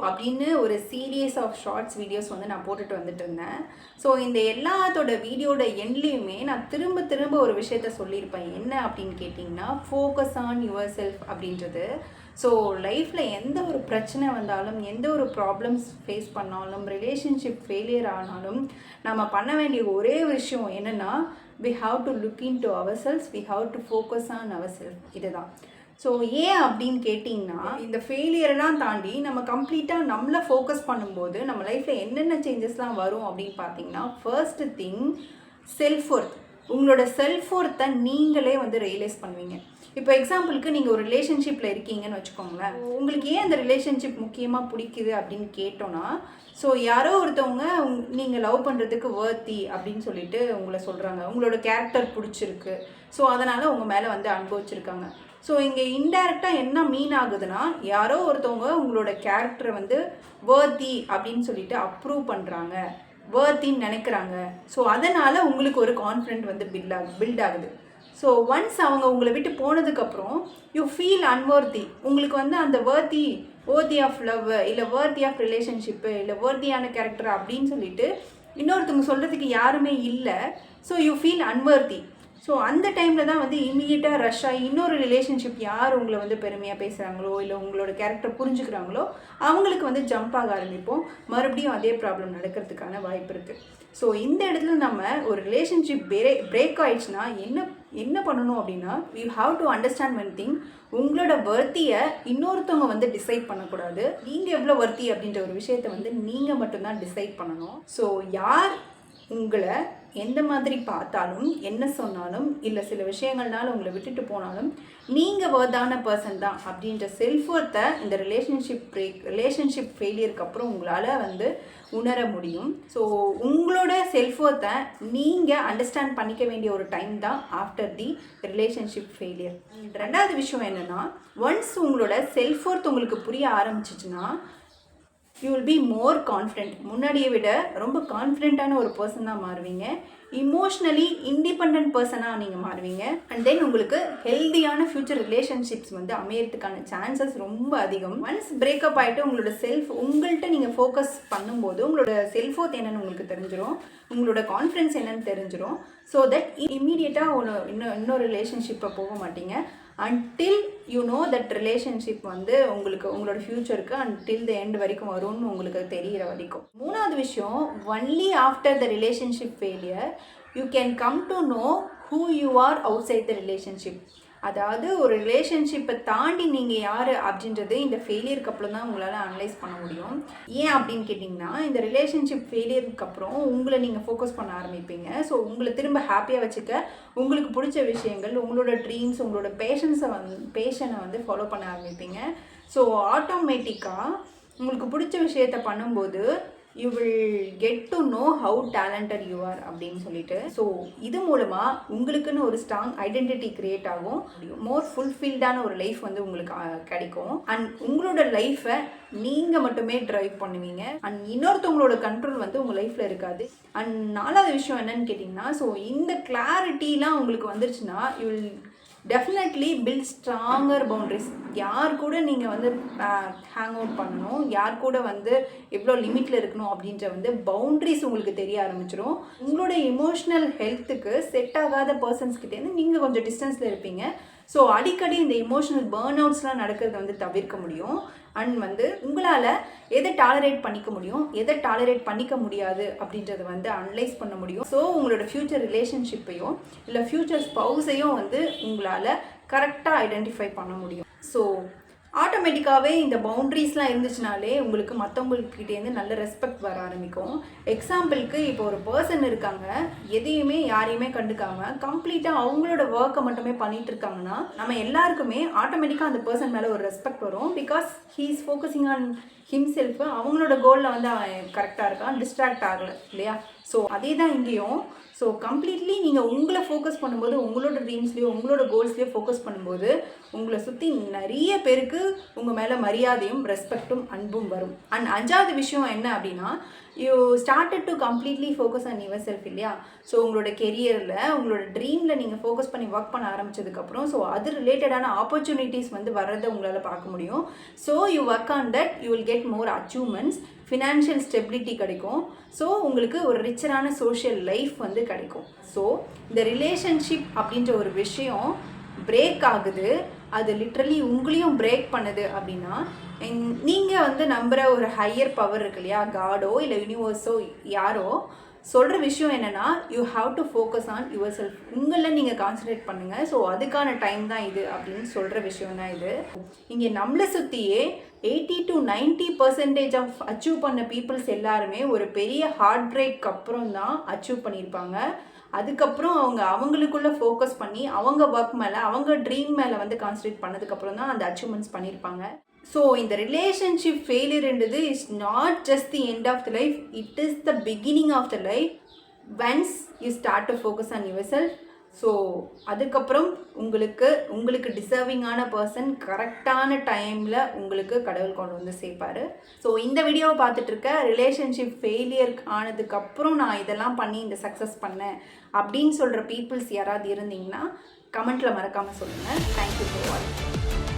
அப்படின்னு ஒரு serious of shorts videos வந்து நான் போட்டுட்டு வந்துட்டு இருந்தேன். ஸோ இந்த எல்லாத்தோட வீடியோட எண்ட்லேயுமே நான் திரும்ப திரும்ப ஒரு விஷயத்த சொல்லியிருப்பேன். என்ன அப்படின்னு கேட்டிங்கன்னா, ஃபோக்கஸ் ஆன் யுவர் செல்ஃப் அப்படின்றது. ஸோ லைஃப்பில் எந்த ஒரு பிரச்சனை வந்தாலும், எந்த ஒரு ப்ராப்ளம்ஸ் ஃபேஸ் பண்ணாலும், ரிலேஷன்ஷிப் ஃபெயிலியர் ஆனாலும் நம்ம பண்ண வேண்டிய ஒரே விஷயம் என்னென்னா, we have to look into ourselves, we have to focus on ourselves. இதுதான். ஸோ ஏன் அப்படின்னு கேட்டிங்கன்னா, இந்த ஃபெயிலியரெல்லாம் தாண்டி நம்ம கம்ப்ளீட்டாக நம்மளை ஃபோக்கஸ் பண்ணும்போது நம்ம லைஃப்பில் என்னென்ன சேஞ்சஸ்லாம் வரும் அப்படின்னு பார்த்தீங்கன்னா, ஃபர்ஸ்ட் திங் செல்ஃப் ஒர்த். உங்களோட செல்ஃப் ஒர்த்தை நீங்களே வந்து ரியலைஸ் பண்ணுவீங்க. இப்போ எக்ஸாம்பிளுக்கு நீங்கள் ஒரு ரிலேஷன்ஷிப்பில் இருக்கீங்கன்னு வச்சுக்கோங்களேன். உங்களுக்கு ஏன் அந்த ரிலேஷன்ஷிப் முக்கியமாக பிடிக்குது அப்படின்னு கேட்டோன்னா, ஸோ யாரோ ஒருத்தவங்க நீங்கள் லவ் பண்ணுறதுக்கு வர்த்தி அப்படின்னு சொல்லிட்டு உங்களை சொல்கிறாங்க. உங்களோட கேரக்டர் பிடிச்சிருக்கு, ஸோ அதனால் உங்கள் மேலே வந்து அனுபவிச்சிருக்காங்க. ஸோ இங்கே இன்டைரக்டாக என்ன மீன் ஆகுதுன்னா, யாரோ ஒருத்தவங்க உங்களோட கேரக்டரை வந்து வர்த்தி அப்படின்னு சொல்லிட்டு அப்ரூவ் பண்ணுறாங்க, வர்த்தின்னு நினைக்கிறாங்க. ஸோ அதனால் உங்களுக்கு ஒரு கான்ஃபிடென்ட் வந்து பில்ட் ஆகுது. ஸோ ஒன்ஸ் அவங்க உங்களை விட்டு போனதுக்கப்புறம் யூ ஃபீல் அன்வர்த்தி. உங்களுக்கு வந்து அந்த வர்த்தி ஆஃப் லவ், இல்லை வர்த்தி ஆஃப் ரிலேஷன்ஷிப்பு, இல்லை வர்த்தியான கேரக்டர் அப்படின்னு சொல்லிட்டு இன்னொருத்தவங்க சொல்கிறதுக்கு யாருமே இல்லை. So you feel unworthy. So அந்த டைமில் தான் வந்து இமீடியட்டாக ரஷ் ஆகி இன்னொரு ரிலேஷன்ஷிப் யார் உங்களை வந்து பெருமையாக பேசுகிறாங்களோ, இல்லை உங்களோட கேரக்டர் புரிஞ்சுக்கிறாங்களோ அவங்களுக்கு வந்து ஜம்ப் ஆக ஆரம்பிப்போம். மறுபடியும் அதே ப்ராப்ளம் நடக்கிறதுக்கான வாய்ப்பு இருக்குது. ஸோ இந்த இடத்துல நம்ம ஒரு ரிலேஷன்ஷிப் பிரேக் ஆயிடுச்சுன்னா என்ன பண்ணணும் அப்படின்னா, you have to understand one thing. உங்களோட வர்த்தியை இன்னொருத்தவங்க வந்து டிசைட் பண்ணக்கூடாது. நீங்கள் எவ்வளோ வர்த்தி அப்படின்ற ஒரு விஷயத்தை வந்து நீங்கள் மட்டும்தான் டிசைட் பண்ணணும். ஸோ யார் உங்களை எந்த மாதிரி பார்த்தாலும், என்ன சொன்னாலும், இல்லை சில விஷயங்கள்னால உங்களை விட்டுட்டு போனாலும் நீங்கள் வர்த்தான பர்சன் தான் அப்படின்ற செல்ஃப் ஒர்த்தை இந்த ரிலேஷன்ஷிப் ஃபெயிலியருக்கு அப்புறம் உங்களால் வந்து உணர முடியும். ஸோ உங்களோட செல்ஃப் ஒர்த்தை நீங்கள் அண்டர்ஸ்டாண்ட் பண்ணிக்க வேண்டிய ஒரு டைம் தான் ஆஃப்டர் தி ரிலேஷன்ஷிப் ஃபெயிலியர். ரெண்டாவது விஷயம் என்னென்னா, ஒன்ஸ் உங்களோட செல்ஃப் ஒர்த் உங்களுக்கு புரிய ஆரம்பிச்சிச்சுன்னா, you will be more confident. முன்னாடியை விட ரொம்ப கான்ஃபிடென்ட்டான ஒரு பர்சன் தான் மாறுவீங்க. இமோஷ்னலி இண்டிபெண்ட் பர்சனாக நீங்கள் மாறுவீங்க. அண்ட் தென் உங்களுக்கு ஹெல்தியான ஃப்யூச்சர் ரிலேஷன்ஷிப்ஸ் வந்து அமையறதுக்கான சான்சஸ் ரொம்ப அதிகம். ஒன்ஸ் பிரேக்கப் ஆகிட்டு உங்கள்கிட்ட நீங்கள் ஃபோக்கஸ் பண்ணும்போது உங்களோட செல்ஃப் ஒர்த் என்னென்னு உங்களுக்கு தெரிஞ்சிடும், உங்களோட கான்ஃபிடென்ஸ் என்னென்னு தெரிஞ்சிடும். ஸோ தட் இம்மீடியட்டாக இன்னொரு ரிலேஷன்ஷிப்பை போக மாட்டீங்க. Until you know that relationship வந்து உங்களோட ஃப்யூச்சருக்கு அன்டில் த எண்ட் வரைக்கும் வரும்னு உங்களுக்கு தெரிகிற வரைக்கும். மூணாவது விஷயம், only after the relationship failure you can come to know who you are outside the relationship. அதாவது ஒரு ரிலேஷன்ஷிப்பை தாண்டி நீங்கள் யார் அப்படின்றது இந்த ஃபெயிலியருக்கு அப்புறம் தான் உங்களால் அனலைஸ் பண்ண முடியும். ஏன் அப்படின்னு கேட்டிங்கன்னா, இந்த ரிலேஷன்ஷிப் ஃபெயிலியருக்கு அப்புறம் உங்களை நீங்கள் ஃபோக்கஸ் பண்ண ஆரம்பிப்பீங்க. ஸோ உங்களை திரும்ப ஹாப்பியாக வச்சுக்க உங்களுக்கு பிடிச்ச விஷயங்கள், உங்களோட ட்ரீம்ஸ், உங்களோட பேஷனை வந்து ஃபாலோ பண்ண ஆரம்பிப்பீங்க. ஸோ ஆட்டோமேட்டிக்காக உங்களுக்கு பிடிச்ச விஷயத்தை பண்ணும்போது you will get to know how talented you are அப்படின்னு சொல்லிட்டு. ஸோ இது மூலமாக உங்களுக்குன்னு ஒரு ஸ்ட்ராங் ஐடென்டிட்டி க்ரியேட் ஆகும். மோர் ஃபுல்ஃபில்டான ஒரு லைஃப் வந்து உங்களுக்கு கிடைக்கும். அண்ட் உங்களோட லைஃப்பை நீங்கள் மட்டுமே ட்ரைவ் பண்ணுவீங்க. அண்ட் இன்னொருத்தவங்களோட கண்ட்ரோல் வந்து உங்கள் லைஃப்பில் இருக்காது. அண்ட் நாலாவது விஷயம் என்னன்னு கேட்டிங்கன்னா, ஸோ இந்த கிளாரிட்டிலாம் உங்களுக்கு வந்துருச்சுன்னா you will definitely build stronger boundaries. யார் கூட நீங்கள் வந்து ஹேங் அவுட் பண்ணணும், யார் கூட வந்து எவ்வளோ லிமிட்டில் இருக்கணும் அப்படின்ற வந்து பவுண்ட்ரிஸ் உங்களுக்கு தெரிய ஆரம்பிச்சிடும். உங்களோட எமோஷ்னல் ஹெல்த்துக்கு செட் ஆகாத பர்சன்ஸ்கிட்டேருந்து நீங்கள் கொஞ்சம் டிஸ்டன்ஸில் இருப்பீங்க. ஸோ அடிக்கடி இந்த எமோஷனல் பேர்ன் அவுட்ஸ்லாம் நடக்கிறத வந்து தவிர்க்க முடியும். அண்ட் வந்து உங்களால் எதை டாலரேட் பண்ணிக்க முடியும், எதை டாலரேட் பண்ணிக்க முடியாது அப்படின்றத வந்து அனலைஸ் பண்ண முடியும். ஸோ உங்களோட ஃப்யூச்சர் ரிலேஷன்ஷிப்பையும் இல்லை ஃப்யூச்சர் ஸ்பௌஸையும் வந்து உங்களால் கரெக்டாக ஐடென்டிஃபை பண்ண முடியும். ஸோ ஆட்டோமேட்டிக்காகவே இந்த பவுண்ட்ரிஸ்லாம் இருந்துச்சுனாலே உங்களுக்கு மற்றவங்கக்கிட்டேருந்து நல்ல ரெஸ்பெக்ட் வர ஆரம்பிக்கும். எக்ஸாம்பிளுக்கு இப்போ ஒரு பர்சன் இருக்காங்க, எதையுமே யாரையுமே கண்டுக்காமல் கம்ப்ளீட்டாக அவங்களோட ஒர்க்கை மட்டுமே பண்ணிகிட்டு இருக்காங்கன்னா நம்ம எல்லாருக்குமே ஆட்டோமேட்டிக்காக அந்த பர்சன் மேலே ஒரு ரெஸ்பெக்ட் வரும். Because he is focusing on himself. அவங்களோட கோலில் வந்து அவன் கரெக்டாக இருக்கான், டிஸ்ட்ராக்ட் ஆகலை இல்லையா? ஸோ அதே தான் இங்கேயும். ஸோ கம்ப்ளீட்லி நீங்கள் உங்களை ஃபோக்கஸ் பண்ணும்போது, உங்களோட ட்ரீம்ஸ்லேயோ உங்களோட கோல்ஸ்லேயோ ஃபோக்கஸ் பண்ணும்போது உங்களை சுற்றி நிறைய பேருக்கு உங்கள் மேலே மரியாதையும் ரெஸ்பெக்டும் அன்பும் வரும். அண்ட் 5வது விஷயம் என்ன அப்படின்னா, you started to completely focus on your self இல்லையா? ஸோ உங்களோட கெரியரில் உங்களோட ட்ரீமில் நீங்கள் ஃபோக்கஸ் பண்ணி ஒர்க் பண்ண ஆரம்பித்ததுக்கப்புறம் ஸோ அது ரிலேட்டடான ஆப்பர்ச்சுனிட்டிஸ் வந்து வர்றதை உங்களால் பார்க்க முடியும். So you work on that, you will get more achievements, financial stability கிடைக்கும். ஸோ உங்களுக்கு ஒரு ரிச்சரான சோஷியல் லைஃப் வந்து கிடைக்கும். ஸோ இந்த ரிலேஷன்ஷிப் அப்படின்ற ஒரு விஷயம் பிரேக் ஆகுது, அது லிட்ரலி உங்களையும் பிரேக் பண்ணுது அப்படின்னா, நீங்கள் வந்து நம்புகிற ஒரு ஹையர் பவர் இருக்கு இல்லையா, காடோ இல்லை யூனிவர்ஸோ யாரோ சொல்கிற விஷயம் என்னென்னா, you have to focus on your self. உங்களில் நீங்கள் கான்சன்ட்ரேட் பண்ணுங்கள். ஸோ அதுக்கான டைம் தான் இது அப்படின்னு சொல்கிற விஷயம் தான் இது. இங்கே நம்மளை சுற்றியே 80 to 90% ஆஃப் அச்சீவ் பண்ண பீப்புள்ஸ் எல்லாருமே ஒரு பெரிய ஹார்ட் பிரேக் அப்புறம் தான் அச்சீவ் பண்ணியிருப்பாங்க. அதுக்கப்புறம் அவங்களுக்குள்ளே ஃபோக்கஸ் பண்ணி அவங்க ஒர்க் மேலே, அவங்க ட்ரீம் மேலே வந்து கான்சன்ட்ரேட் பண்ணதுக்கப்புறம் தான் அந்த அச்சீவ்மெண்ட்ஸ் பண்ணியிருப்பாங்க. ஸோ இந்த ரிலேஷன்ஷிப் ஃபெயிலியர்ன்றது is not just the end of the life, it is the beginning of the life once you start to focus on yourself. So அதுக்கப்புறம் உங்களுக்கு டிசர்விங்கான பர்சன் கரெக்டான டைமில் உங்களுக்கு கடவுள் கொண்டு வந்து சேர்ப்பார். ஸோ இந்த வீடியோவை பார்த்துட்ருக்க ரிலேஷன்ஷிப் ஃபெயிலியர் ஆனதுக்கப்புறம் நான் இதெல்லாம் பண்ணி இந்த சக்ஸஸ் பண்ணேன் அப்படின்னு சொல்கிற பீப்புள்ஸ் யாராவது இருந்தீங்கன்னா கமெண்ட்டில் மறக்காமல் சொல்லுங்கள். தேங்க்யூ ஃபார் வாட்சிங்.